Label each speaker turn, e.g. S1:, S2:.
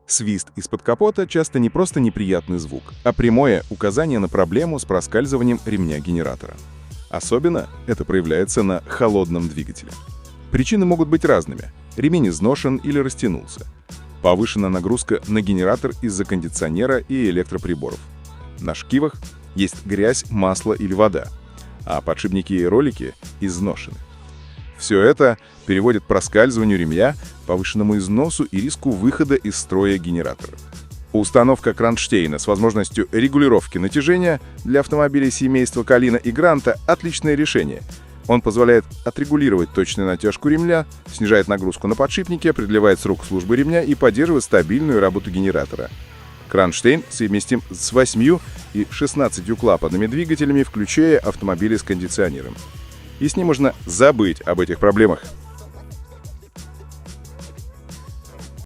S1: Свист из-под капота часто не просто неприятный звук, а прямое указание на проблему с проскальзыванием ремня генератора. Особенно это проявляется на холодном двигателе. Причины могут быть разными. Ремень изношен или растянулся. Повышена нагрузка на генератор из-за кондиционера и электроприборов. На шкивах есть грязь, масло или вода, а подшипники и ролики изношены. Все это приводит к проскальзыванию ремня, повышенному износу и риску выхода из строя генератора. Установка кронштейна с возможностью регулировки натяжения для автомобилей семейства Калина и Гранта – отличное решение. Он позволяет отрегулировать точную натяжку ремня, снижает нагрузку на подшипники, продлевает срок службы ремня и поддерживает стабильную работу генератора. Кронштейн совместим с 8 и 16 клапанными двигателями, включая автомобили с кондиционером. И с ним можно забыть об этих проблемах.